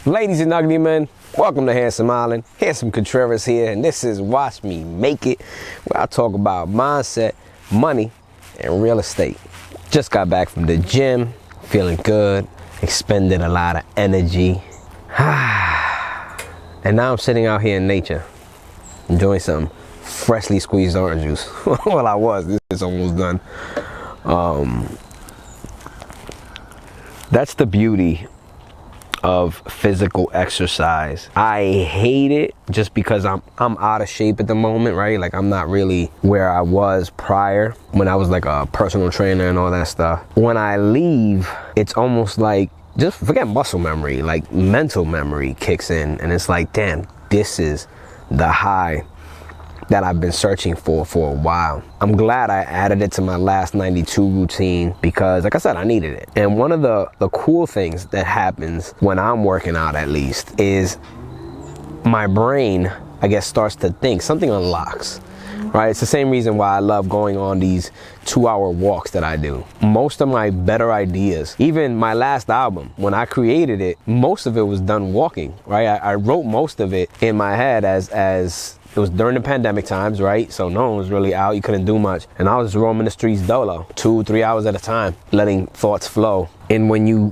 Ladies and ugly men, welcome to Handsome Island. Handsome Contreras here, and this is Watch Me Make It, where I talk about mindset, money, and real estate. Just got back from the gym, feeling good, expended a lot of energy. And now I'm sitting out here in nature, enjoying some freshly squeezed orange juice. Well, I was. This is almost done. That's the beauty of physical exercise. I hate it just because I'm out of shape at the moment, right? Like, I'm not really where I was prior when I was like a personal trainer and all that stuff. When I leave, it's almost like, just forget muscle memory, like mental memory kicks in, and it's like, damn, this is the high that I've been searching for a while. I'm glad I added it to my last 92 routine because, like I said, I needed it. And one of the cool things that happens when I'm working out, at least, is my brain, I guess, starts to think. Something unlocks, right? It's the same reason why I love going on these 2-hour walks that I do. Most of my better ideas, even my last album, when I created it, most of it was done walking, right? I wrote most of it in my head as it was during the pandemic times, right? So no one was really out. You couldn't do much. And I was just roaming the streets dolo, 2-3 hours at a time, letting thoughts flow. And when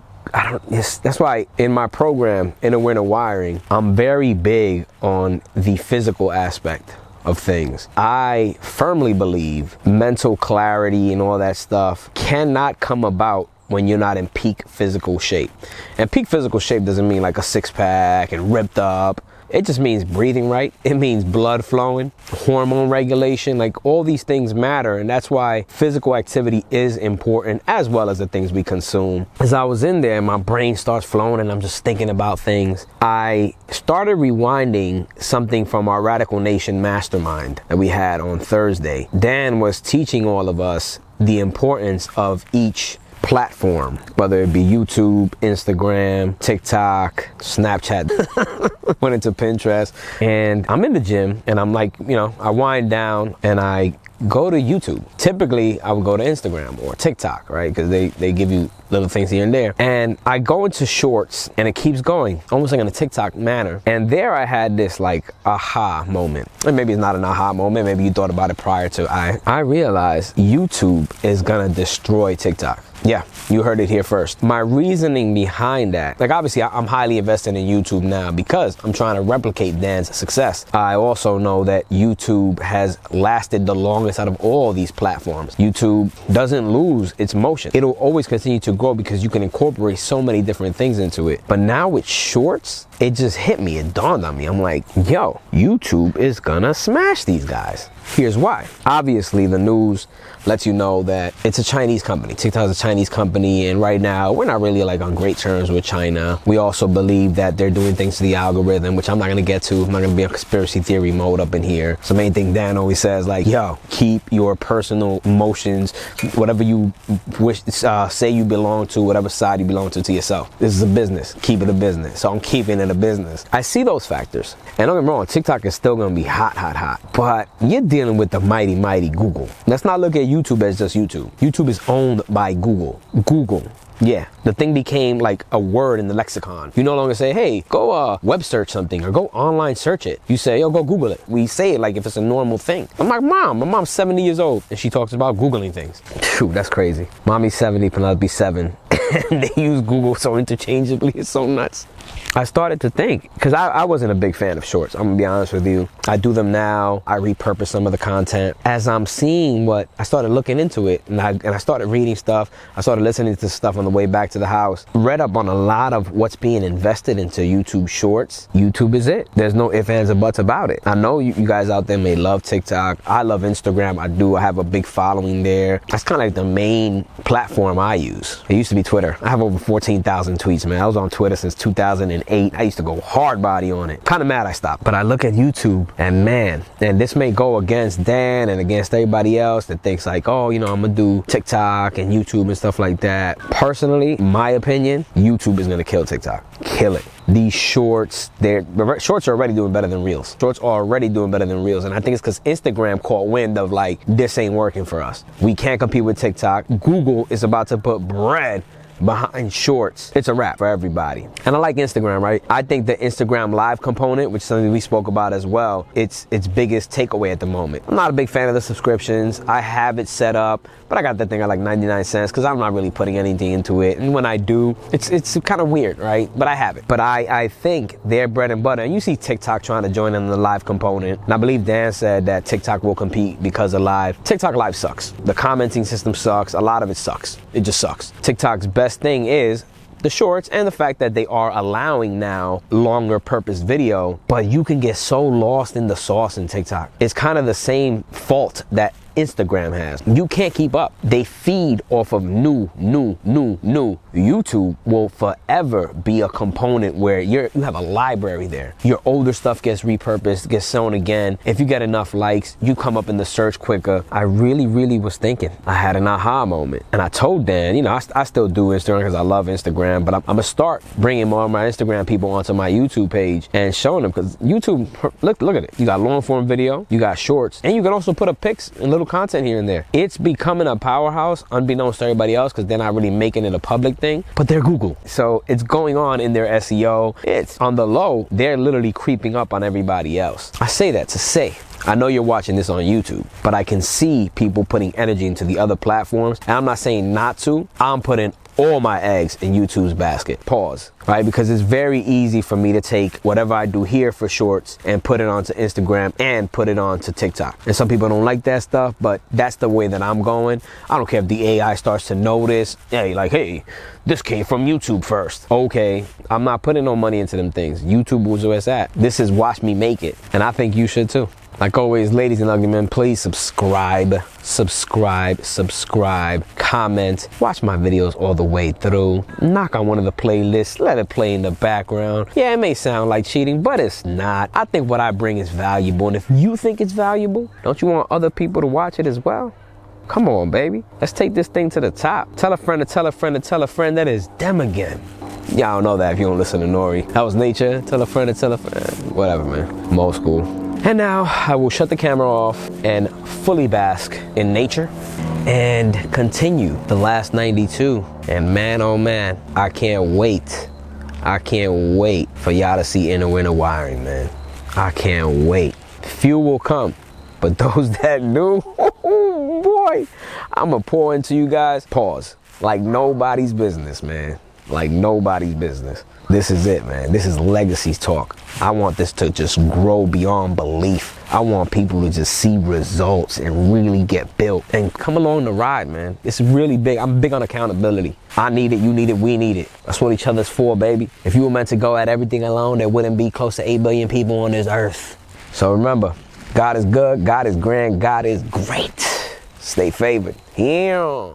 that's why in my program, Inner Winter Wiring, I'm very big on the physical aspect of things. I firmly believe mental clarity and all that stuff cannot come about when you're not in peak physical shape. And peak physical shape doesn't mean like a six-pack and ripped up. It just means breathing right. It means blood flowing, hormone regulation, like all these things matter. And that's why physical activity is important, as well as the things we consume. As I was in there, my brain starts flowing and I'm just thinking about things. I started rewinding something from our Radical Nation mastermind that we had on Thursday. Dan was teaching all of us the importance of each platform, whether it be YouTube, Instagram, TikTok, Snapchat, went into Pinterest. And I'm in the gym and I'm like, I wind down and I go to YouTube. Typically, I would go to Instagram or TikTok, right? Because they give you little things here and there. And I go into shorts and it keeps going, almost like in a TikTok manner. And there I had this like aha moment. And maybe it's not an aha moment. Maybe you thought about it prior to. I realized YouTube is gonna destroy TikTok. Yeah, you heard it here first. My reasoning behind that, like obviously I'm highly invested in YouTube now because I'm trying to replicate Dan's success. I also know that YouTube has lasted the longest out of all these platforms. YouTube doesn't lose its motion. It'll always continue to grow because you can incorporate so many different things into it. But now with shorts, it just hit me, it dawned on me. I'm like, yo, YouTube is gonna smash these guys. Here's why. Obviously, the news lets you know that it's a Chinese company. TikTok is a Chinese company, and right now, we're not really like on great terms with China. We also believe that they're doing things to the algorithm, which I'm not gonna get to. I'm not gonna be on conspiracy theory mode up in here. So main thing Dan always says, like, yo, keep your personal emotions, whatever you wish, say you belong to, whatever side you belong to yourself. This is a business. Keep it a business. So I'm keeping it a business. I see those factors. And don't get me wrong, TikTok is still gonna be hot. But you're dealing with the mighty Google. Let's not look at YouTube as just YouTube. YouTube is owned by Google. Yeah, the thing became like a word in the lexicon. You no longer say, hey, go web search something or go online search it. You say, yo, go Google it. We say it like if it's a normal thing. I'm like, my mom's 70 years old and she talks about Googling things. Phew, that's crazy. Mommy's 70, Penelope's 7. And they use Google so interchangeably. It's so nuts. I started to think, because I wasn't a big fan of shorts, I'm gonna be honest with you. I do them now, I repurpose some of the content. As I'm seeing I started looking into it, and I started reading stuff, I started listening to stuff on the way back to the house, read up on a lot of what's being invested into YouTube shorts. YouTube is it. There's no ifs, ands, or buts about it. I know you guys out there may love TikTok. I love Instagram, I have a big following there. That's kind of like the main platform I use. It used to be Twitter. I have over 14,000 tweets, man. I was on Twitter since 2008. I used to go hard body on it. Kind of mad I stopped. But I look at YouTube and man, and this may go against Dan and against everybody else that thinks like, oh, I'm gonna do TikTok and YouTube and stuff like that. Personally, my opinion, YouTube is gonna kill TikTok. Kill it. These shorts are already doing better than Reels. Shorts are already doing better than Reels. And I think it's because Instagram caught wind of like, this ain't working for us. We can't compete with TikTok. Google is about to put bread behind shorts, it's a wrap for everybody. And I like Instagram, right? I think the Instagram live component, which is something we spoke about as well, it's its biggest takeaway at the moment. I'm not a big fan of the subscriptions. I have it set up, but I got that thing at like 99 cents because I'm not really putting anything into it. And when I do, it's kind of weird, right? But I have it. But I think their bread and butter, and you see TikTok trying to join in the live component. And I believe Dan said that TikTok will compete because of live. TikTok live sucks. The commenting system sucks. A lot of it sucks. It just sucks. TikTok's best thing is the shorts and the fact that they are allowing now longer purpose video, but you can get so lost in the sauce in TikTok. It's kind of the same fault that Instagram has. You can't keep up. They feed off of new. YouTube will forever be a component where you have a library there. Your older stuff gets repurposed, gets shown again. If you get enough likes, you come up in the search quicker. I really was thinking. I had an aha moment. And I told Dan, you know, I still do Instagram because I love Instagram, but I'm gonna start bringing more of my Instagram people onto my YouTube page and showing them, because YouTube, look at it. You got long form video, you got shorts, and you can also put up pics and little content here and there. It's becoming a powerhouse unbeknownst to everybody else because they're not really making it a public thing, but they're Google. So it's going on in their SEO. It's on the low. They're literally creeping up on everybody else. I say that to say, I know you're watching this on YouTube, but I can see people putting energy into the other platforms. And I'm not saying not to. I'm putting all my eggs in YouTube's basket. Pause. Right? Because it's very easy for me to take whatever I do here for shorts and put it onto Instagram and put it onto TikTok. And some people don't like that stuff, but that's the way that I'm going. I don't care if the AI starts to notice, hey, this came from YouTube first. Okay, I'm not putting no money into them things. YouTube was where it's at. This is watch me make it. And I think you should too. Like always, ladies and ugly men, please subscribe, comment, watch my videos all the way through, knock on one of the playlists, let it play in the background. Yeah, it may sound like cheating, but it's not. I think what I bring is valuable, and if you think it's valuable, don't you want other people to watch it as well? Come on, baby. Let's take this thing to the top. Tell a friend to tell a friend to tell a friend that is them again. Y'all don't know that if you don't listen to Nori. That was nature. Tell a friend to tell a friend. Whatever, man. I'm old school. And now I will shut the camera off and fully bask in nature and continue the last 92. And man, oh man, I can't wait. I can't wait for y'all to see inner wiring, man. I can't wait. Few will come, but those that do, oh boy, I'm gonna pour into you guys. Pause. Like nobody's business, man. Like nobody's business. This is it, man. This is legacy talk. I want this to just grow beyond belief. I want people to just see results and really get built and come along the ride, man. It's really big. I'm big on accountability. I need it, you need it, we need it. That's what each other's for, baby. If you were meant to go at everything alone, there wouldn't be close to 8 billion people on this earth. So remember, God is good, God is grand, God is great. Stay favored. Yeah.